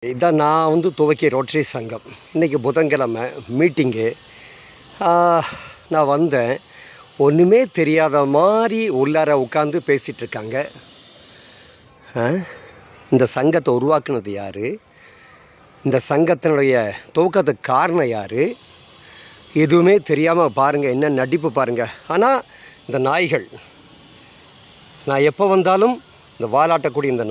இதான் நான் துவக்கிய ரோட்டரி சங்கம். இன்றைக்கி புதன்கிழமை மீட்டிங்கு. நான் வந்தேன். ஒன்றுமே தெரியாத மாதிரி உள்ளார உட்காந்து பேசிகிட்ருக்காங்க. இந்த சங்கத்தை உருவாக்குனது யார்? இந்த சங்கத்தினுடைய துவக்கத்துக்கு காரணம் யார்? எதுவுமே தெரியாமல் பாருங்கள், என்ன நடிப்பு பாருங்கள். ஆனால் இந்த நாய்கள், நான் எப்போ வந்தாலும் இந்த வாலாட்டக்கூடிய இந்த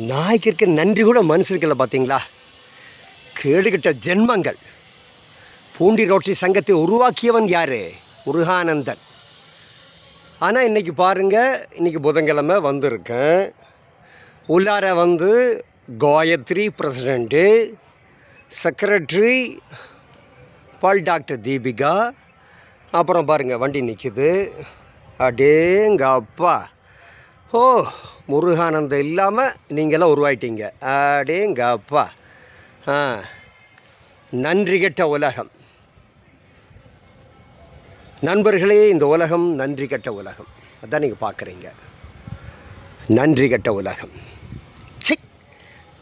நாய்க்கு இருக்க நன்றி கூட மனுஷனுக்குள்ள. பார்த்தீங்களா, கேடுகிட்ட ஜென்மங்கள். பூண்டி ரோட்டரி சங்கத்தை உருவாக்கியவன் யார்? முருகானந்தன். ஆனால் இன்றைக்கி பாருங்கள், இன்றைக்கி புதன்கிழமை வந்திருக்கேன். உள்ளார காயத்ரி பிரசிடெண்ட்டு, செக்ரட்டரி பால் டாக்டர் தீபிகா. அப்புறம் பாருங்கள் வண்டி நிற்குது. அடேங்கப்பா! ஓ, முருகானந்தம் இல்லாமல் நீங்களாம் உருவாயிட்டீங்க. அடேங்கப்பா! நன்றி கெட்ட உலகம் நண்பர்களே. இந்த உலகம் நன்றி கெட்ட உலகம். அதான் நீங்கள் பார்க்குறீங்க. நன்றி கெட்ட உலகம். சி,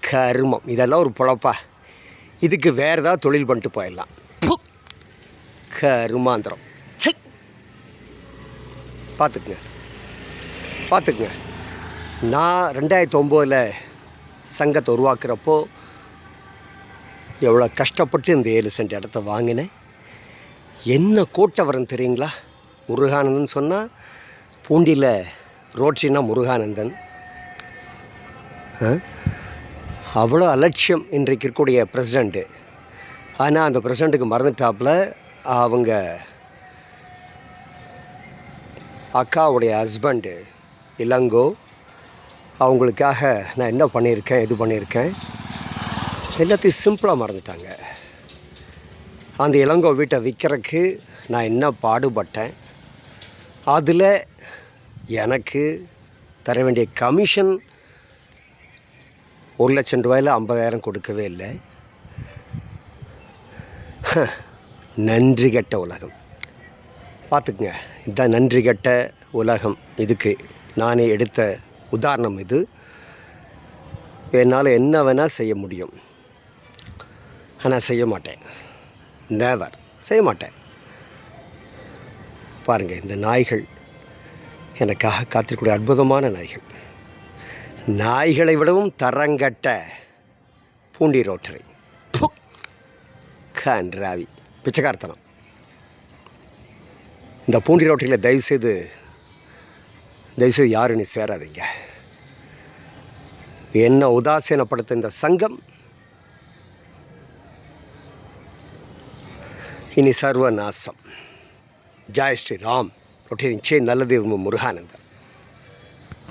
கருமம். இதெல்லாம் ஒரு பொழப்பா? இதுக்கு வேறு ஏதாவது தொழில் பண்ணிட்டு போயிடலாம். கருமாந்திரம். சி, பார்த்துக்குங்க. நான் 2009 சங்கத்தை உருவாக்குறப்போ எவ்வளோ கஷ்டப்பட்டு இந்த 7 சென்ட் இடத்த வாங்கினேன். என்ன கூட்டம் வரும் தெரியுங்களா? முருகானந்தன் சொன்னால் பூண்டியில் ரோட்ரினா முருகானந்தன். அவ்வளோ அலட்சியம் இன்றைக்கு இருக்கக்கூடிய பிரசிடெண்ட்டு. ஆனால் அந்த பிரசிடெண்ட்டுக்கு மறந்துட்டாப்பில் அவங்க அக்காவுடைய ஹஸ்பண்டு இளங்கோ. அவங்களுக்காக நான் என்ன பண்ணியிருக்கேன், எது பண்ணியிருக்கேன், எல்லாத்தையும் சிம்பிளாக மறந்துட்டாங்க. அந்த இளங்கோ வீட்டை விற்கிறதுக்கு நான் என்ன பாடுபட்டேன். அதில் எனக்கு தர வேண்டிய கமிஷன் 1,00,000 ரூபாயில் 50,000 கொடுக்கவே இல்லை. நன்றி கெட்ட உலகம். பார்த்துக்குங்க, இதுதான் நன்றி கெட்ட உலகம். இதுக்கு நானே எடுத்த உதாரணம் இது. என்னால் என்ன வேணால் செய்ய முடியும், ஆனால் செய்ய மாட்டேன். நேவர் செய்ய மாட்டேன். பாருங்கள், இந்த நாய்கள் எனக்காக காத்திருக்கக்கூடிய அற்புதமான நாய்கள். நாய்களை விடவும் தரங்கட்ட பூண்டி ரோட்டரி. கன்றாவி பிச்சைக்காரத்தனம். இந்த பூண்டி ரோட்டரியில் தயவுசெய்து யாரும் நீ சேராதீங்க. என்ன உதாசீனப்படுத்த இந்த சங்கம் இனி சர்வநாசம். ஜெய் ஸ்ரீராம். ரோட்டரி நிச்சயம் நல்லது. முருகானந்தன்.